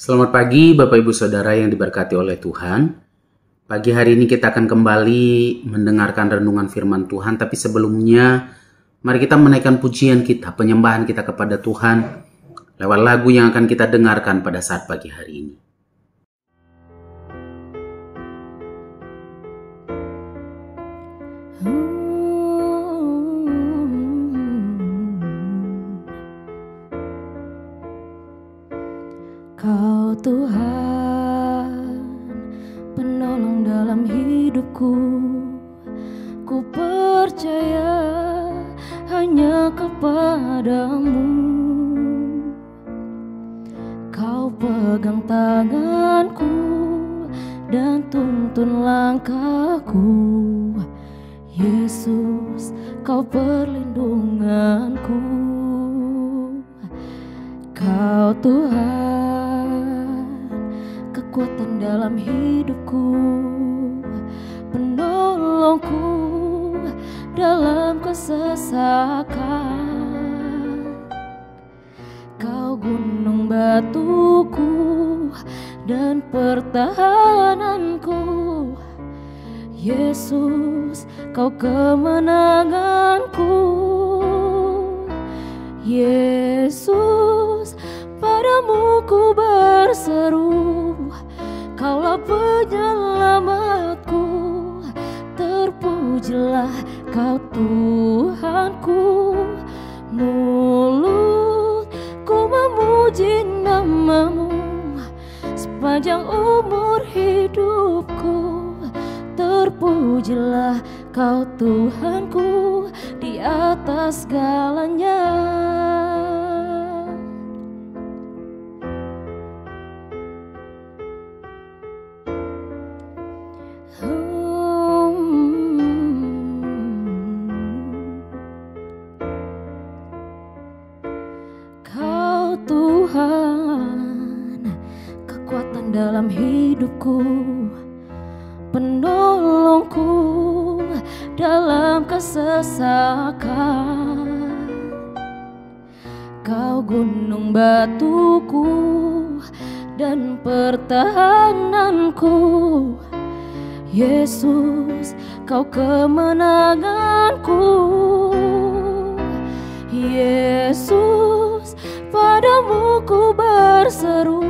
Selamat pagi Bapak Ibu Saudara yang diberkati oleh Tuhan. Pagi hari ini kita akan kembali mendengarkan renungan firman Tuhan. Tapi sebelumnya mari kita menaikkan pujian kita, penyembahan kita kepada Tuhan lewat lagu yang akan kita dengarkan pada saat pagi hari ini. Kau Tuhan, penolong dalam hidupku. Ku percaya hanya kepadamu. Kau pegang tanganku dan tuntun langkahku. Yesus, kau perlindunganku. Kau Tuhan, kekuatan dalam hidupku, penolongku dalam kesesakan. Kau gunung batuku dan pertahananku. Yesus, kau kemenanganku. Yesus, padamu ku berseru, Kaulah penyelamatku. Terpujilah Kau Tuhanku. Mulutku memuji namamu sepanjang umur hidupku. Terpujilah Kau Tuhanku di atas segalanya. Kau Tuhan, kekuatan dalam hidupku, penolongku dalam kesesakan. Kau gunung batuku dan pertahananku. Yesus, kau kemenanganku. Yesus, padamu ku berseru,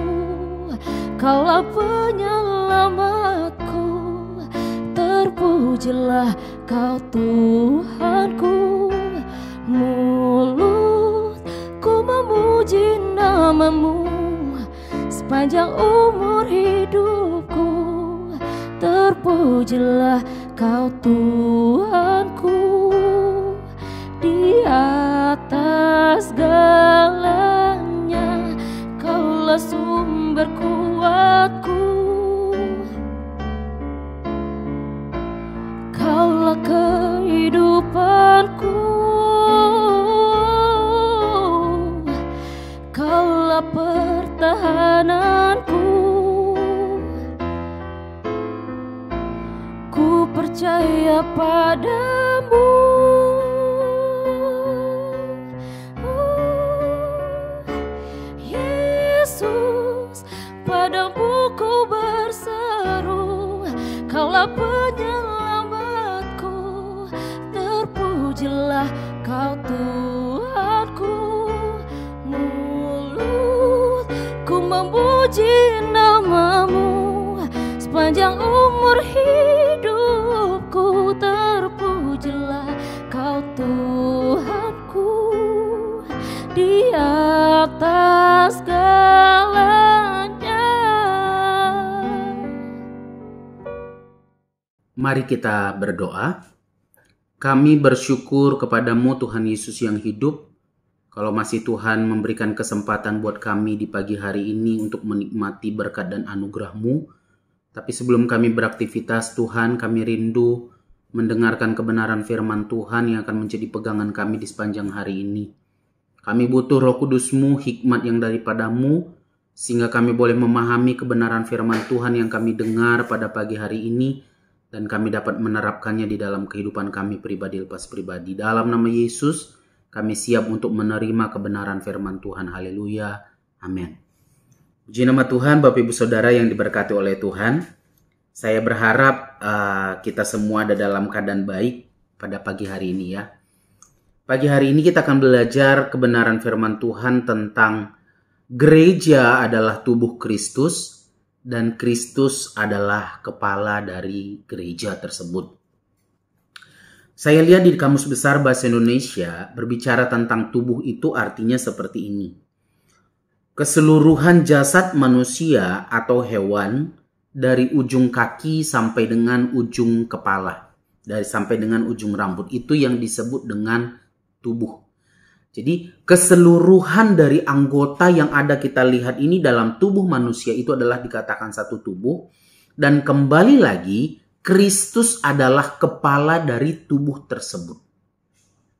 Kaulah penyelamatku. Terpujilah Kau Tuhanku. Mulutku memuji namamu sepanjang umur hidupku. Terpujilah Kau Tuhanku di atas segalanya. Kaulah sumber kuatku. Kaulah kehidupanku. Kaulah pertahananku. Ku percaya padamu. Yesus, padamu ku berseru, Kaulah penyelamatku. Terpujilah Kau Tuhanku. Mulutku memuji namamu sepanjang umur hidupku. Terpujilah Kau Tuhanku di atas segalanya. Mari kita berdoa. Kami bersyukur kepadamu Tuhan Yesus yang hidup. Kalau masih Tuhan memberikan kesempatan buat kami di pagi hari ini untuk menikmati berkat dan anugerah-Mu. Tapi sebelum kami beraktivitas Tuhan, kami rindu mendengarkan kebenaran firman Tuhan yang akan menjadi pegangan kami di sepanjang hari ini. Kami butuh Roh Kudus-Mu, hikmat yang daripada-Mu, sehingga kami boleh memahami kebenaran firman Tuhan yang kami dengar pada pagi hari ini, dan kami dapat menerapkannya di dalam kehidupan kami pribadi lepas pribadi. Dalam nama Yesus, kami siap untuk menerima kebenaran firman Tuhan. Haleluya. Amin. Puji nama Tuhan, Bapak Ibu Saudara yang diberkati oleh Tuhan. Saya berharap kita semua ada dalam keadaan baik pada pagi hari ini ya. Pagi hari ini kita akan belajar kebenaran firman Tuhan tentang gereja adalah tubuh Kristus dan Kristus adalah kepala dari gereja tersebut. Saya lihat di Kamus Besar Bahasa Indonesia berbicara tentang tubuh itu artinya seperti ini. Keseluruhan jasad manusia atau hewan dari ujung kaki sampai dengan ujung kepala, sampai dengan ujung rambut, itu yang disebut dengan tubuh. Jadi keseluruhan dari anggota yang ada kita lihat ini dalam tubuh manusia itu adalah dikatakan satu tubuh. Dan kembali lagi, Kristus adalah kepala dari tubuh tersebut.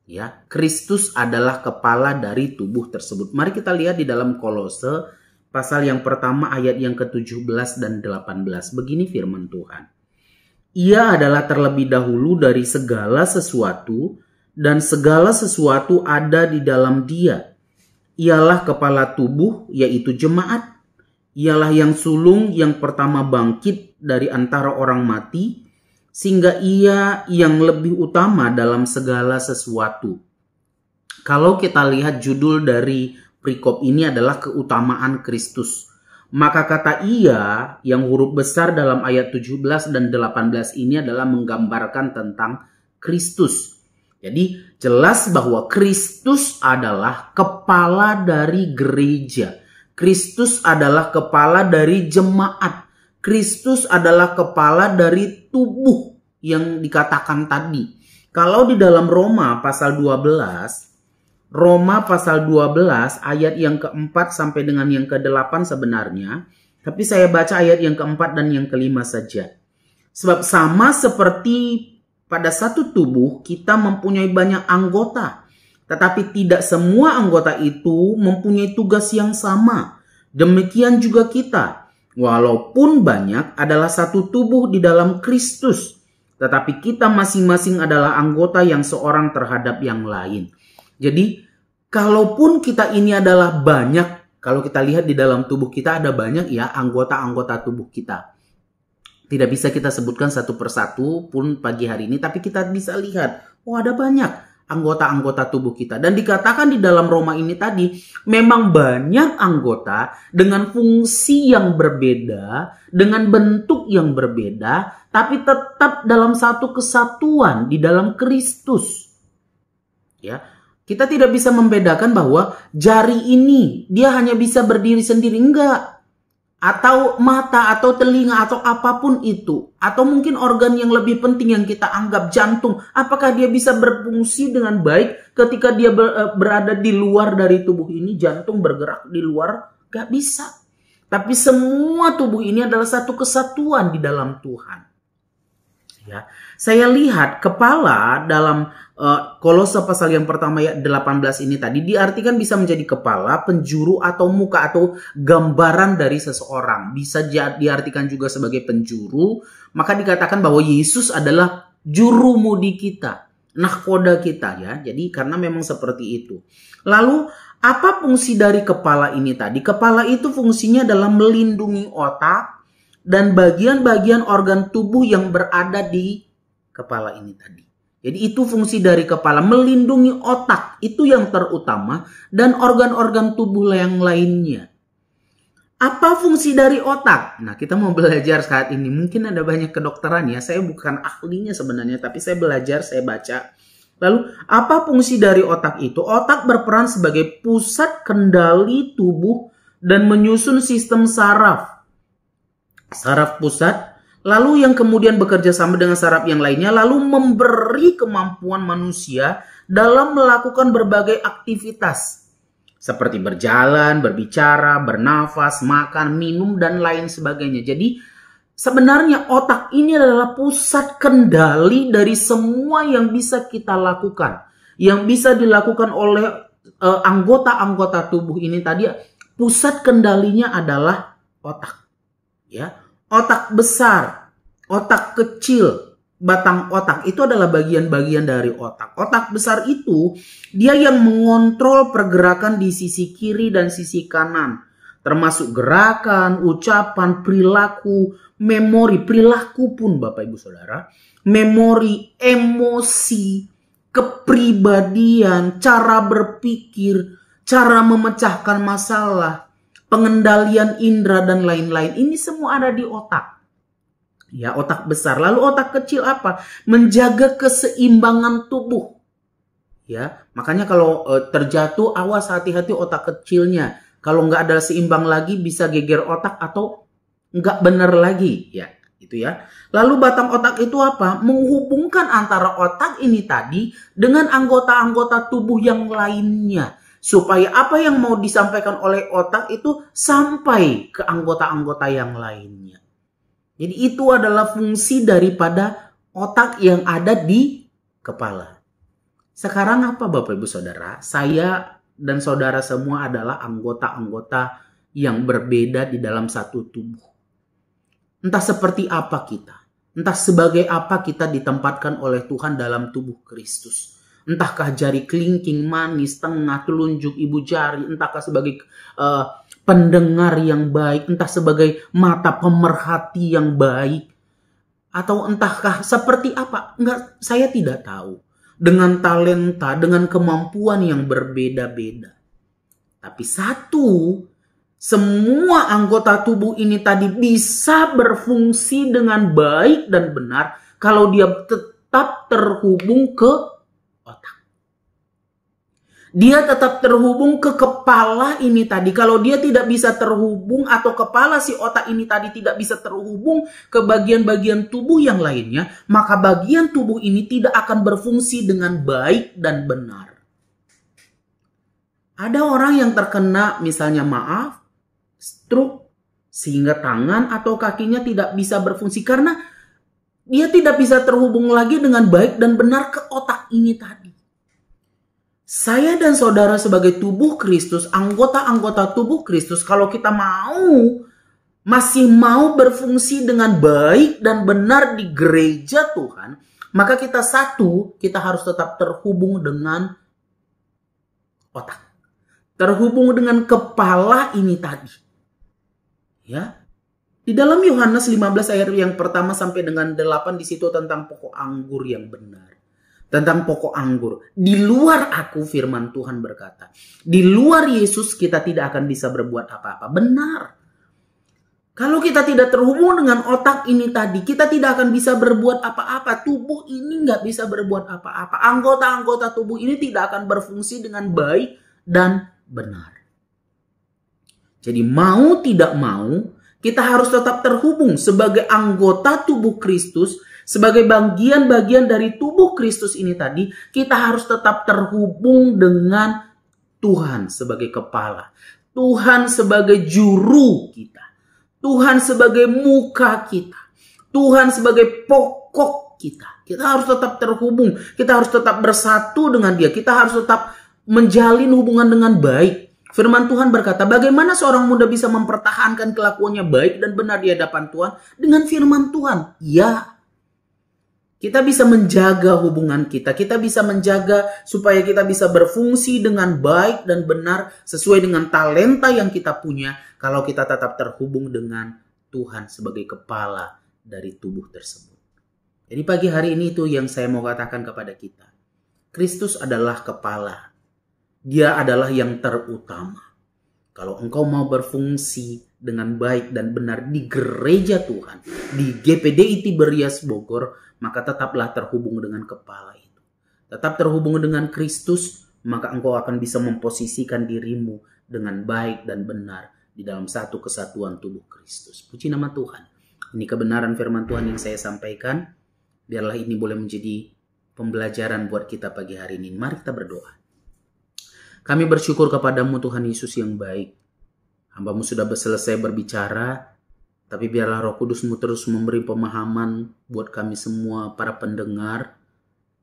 Ya, Kristus adalah kepala dari tubuh tersebut. Mari kita lihat di dalam Kolose pasal yang pertama ayat yang ke-17 dan 18. Begini firman Tuhan. Ia adalah terlebih dahulu dari segala sesuatu dan segala sesuatu ada di dalam Dia. Ialah kepala tubuh, yaitu jemaat. Ialah yang sulung yang pertama bangkit dari antara orang mati, sehingga ia yang lebih utama dalam segala sesuatu. Kalau kita lihat judul dari perikop ini adalah keutamaan Kristus. Maka kata ia yang huruf besar dalam ayat 17 dan 18 ini adalah menggambarkan tentang Kristus. Jadi jelas bahwa Kristus adalah kepala dari gereja. Kristus adalah kepala dari jemaat. Kristus adalah kepala dari tubuh yang dikatakan tadi. Kalau di dalam Roma pasal 12 ayat yang keempat sampai dengan yang ke-8 sebenarnya. Tapi saya baca ayat yang keempat dan yang kelima saja. Sebab sama seperti pada satu tubuh kita mempunyai banyak anggota. Tetapi tidak semua anggota itu mempunyai tugas yang sama. Demikian juga kita. Walaupun banyak adalah satu tubuh di dalam Kristus, tetapi kita masing-masing adalah anggota yang seorang terhadap yang lain. Jadi, kalaupun kita ini adalah banyak, kalau kita lihat di dalam tubuh kita ada banyak ya anggota-anggota tubuh kita. Tidak bisa kita sebutkan satu persatu pun pagi hari ini, tapi kita bisa lihat, oh ada banyak anggota-anggota tubuh kita. Dan dikatakan di dalam Roma ini tadi, memang banyak anggota dengan fungsi yang berbeda, dengan bentuk yang berbeda, tapi tetap dalam satu kesatuan di dalam Kristus. Ya, kita tidak bisa membedakan bahwa jari ini dia hanya bisa berdiri sendiri, enggak. Atau mata, atau telinga, atau apapun itu. Atau mungkin organ yang lebih penting yang kita anggap jantung. Apakah dia bisa berfungsi dengan baik ketika dia berada di luar dari tubuh ini? Jantung bergerak di luar? Gak bisa. Tapi semua tubuh ini adalah satu kesatuan di dalam Tuhan. Ya, saya lihat kepala dalam Kolose pasal yang pertama ayat 18 ini tadi diartikan bisa menjadi kepala, penjuru atau muka atau gambaran dari seseorang. Bisa diartikan juga sebagai penjuru. Maka dikatakan bahwa Yesus adalah jurumudi kita, nahkoda kita ya. Jadi karena memang seperti itu. Lalu apa fungsi dari kepala ini tadi? Kepala itu fungsinya adalah melindungi otak dan bagian-bagian organ tubuh yang berada di kepala ini tadi. Jadi itu fungsi dari kepala, melindungi otak, itu yang terutama, dan organ-organ tubuh yang lainnya. Apa fungsi dari otak? Nah, kita mau belajar saat ini. Mungkin ada banyak kedokteran ya, saya bukan ahlinya sebenarnya, tapi saya belajar, saya baca. Lalu, apa fungsi dari otak itu? Otak berperan sebagai pusat kendali tubuh dan menyusun sistem saraf. Saraf pusat, lalu yang kemudian bekerja sama dengan saraf yang lainnya, lalu memberi kemampuan manusia dalam melakukan berbagai aktivitas. Seperti berjalan, berbicara, bernafas, makan, minum, dan lain sebagainya. Jadi sebenarnya otak ini adalah pusat kendali dari semua yang bisa kita lakukan. Yang bisa dilakukan oleh anggota-anggota tubuh ini tadi, pusat kendalinya adalah otak. Ya, otak besar, otak kecil, batang otak itu adalah bagian-bagian dari otak. Otak besar itu dia yang mengontrol pergerakan di sisi kiri dan sisi kanan. Termasuk gerakan, ucapan, perilaku, memori, perilaku pun Bapak Ibu Saudara. Memori, emosi, kepribadian, cara berpikir, cara memecahkan masalah, pengendalian indera dan lain-lain. Ini semua ada di otak. Ya, otak besar. Lalu otak kecil apa? Menjaga keseimbangan tubuh. Ya, makanya kalau terjatuh, awas, hati-hati otak kecilnya. Kalau nggak ada seimbang lagi, bisa geger otak atau nggak benar lagi. Ya, itu ya. Lalu batang otak itu apa? Menghubungkan antara otak ini tadi dengan anggota-anggota tubuh yang lainnya. Supaya apa yang mau disampaikan oleh otak itu sampai ke anggota-anggota yang lainnya. Jadi itu adalah fungsi daripada otak yang ada di kepala. Sekarang apa Bapak Ibu Saudara? Saya dan saudara semua adalah anggota-anggota yang berbeda di dalam satu tubuh. Entah seperti apa kita. Entah sebagai apa kita ditempatkan oleh Tuhan dalam tubuh Kristus. Entahkah jari kelingking, manis, tengah, telunjuk, ibu jari. Entahkah sebagai pendengar yang baik. Entah sebagai mata pemerhati yang baik. Atau entahkah seperti apa. Enggak, saya tidak tahu. Dengan talenta, dengan kemampuan yang berbeda-beda. Tapi satu, semua anggota tubuh ini tadi bisa berfungsi dengan baik dan benar kalau dia tetap terhubung ke otak. Dia tetap terhubung ke kepala ini tadi. Kalau dia tidak bisa terhubung atau kepala si otak ini tadi tidak bisa terhubung ke bagian-bagian tubuh yang lainnya, maka bagian tubuh ini tidak akan berfungsi dengan baik dan benar. Ada orang yang terkena misalnya stroke sehingga tangan atau kakinya tidak bisa berfungsi karena dia tidak bisa terhubung lagi dengan baik dan benar ke otak ini tadi. Saya dan saudara sebagai tubuh Kristus, anggota-anggota tubuh Kristus, kalau kita masih mau berfungsi dengan baik dan benar di gereja Tuhan, maka kita harus tetap terhubung dengan otak. Terhubung dengan kepala ini tadi. Ya. Di dalam Yohanes 15 ayat yang pertama sampai dengan 8 di situ tentang pokok anggur yang benar. Tentang pokok anggur. Di luar aku, firman Tuhan berkata. Di luar Yesus kita tidak akan bisa berbuat apa-apa. Benar. Kalau kita tidak terhubung dengan otak ini tadi, kita tidak akan bisa berbuat apa-apa. Tubuh ini nggak bisa berbuat apa-apa. Anggota-anggota tubuh ini tidak akan berfungsi dengan baik dan benar. Jadi mau tidak mau, kita harus tetap terhubung sebagai anggota tubuh Kristus. Sebagai bagian-bagian dari tubuh Kristus ini tadi, kita harus tetap terhubung dengan Tuhan sebagai kepala. Tuhan sebagai juru kita. Tuhan sebagai muka kita. Tuhan sebagai pokok kita. Kita harus tetap terhubung. Kita harus tetap bersatu dengan Dia. Kita harus tetap menjalin hubungan dengan baik. Firman Tuhan berkata, bagaimana seorang muda bisa mempertahankan kelakuannya baik dan benar di hadapan Tuhan? Dengan firman Tuhan. Ya. Kita bisa menjaga hubungan kita. Kita bisa menjaga supaya kita bisa berfungsi dengan baik dan benar sesuai dengan talenta yang kita punya kalau kita tetap terhubung dengan Tuhan sebagai kepala dari tubuh tersebut. Jadi pagi hari ini itu yang saya mau katakan kepada kita. Kristus adalah kepala. Dia adalah yang terutama. Kalau engkau mau berfungsi dengan baik dan benar di gereja Tuhan, di GPDI Tiberias Bogor, maka tetaplah terhubung dengan kepala itu. Tetap terhubung dengan Kristus, maka engkau akan bisa memposisikan dirimu dengan baik dan benar di dalam satu kesatuan tubuh Kristus. Puji nama Tuhan. Ini kebenaran firman Tuhan yang saya sampaikan. Biarlah ini boleh menjadi pembelajaran buat kita pagi hari ini. Mari kita berdoa. Kami bersyukur kepadamu Tuhan Yesus yang baik. Hamba-Mu sudah selesai berbicara, tapi biarlah Roh Kudus-Mu terus memberi pemahaman buat kami semua para pendengar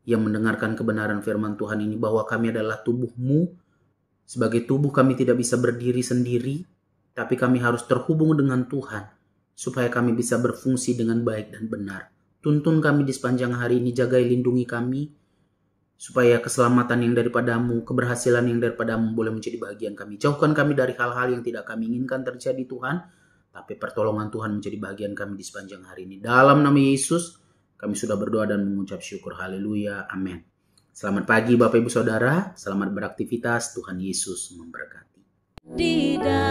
yang mendengarkan kebenaran firman Tuhan ini, bahwa kami adalah tubuh-Mu. Sebagai tubuh kami tidak bisa berdiri sendiri, tapi kami harus terhubung dengan Tuhan supaya kami bisa berfungsi dengan baik dan benar. Tuntun kami di sepanjang hari ini, jagai lindungi kami. supaya keselamatan yang daripadamu, keberhasilan yang daripadamu boleh menjadi bagian kami. Jauhkan kami dari hal-hal yang tidak kami inginkan terjadi Tuhan, tapi pertolongan Tuhan menjadi bagian kami di sepanjang hari ini. Dalam nama Yesus, kami sudah berdoa dan mengucap syukur. Haleluya. Amin. Selamat pagi Bapak Ibu Saudara, selamat beraktivitas. Tuhan Yesus memberkati. Di dalam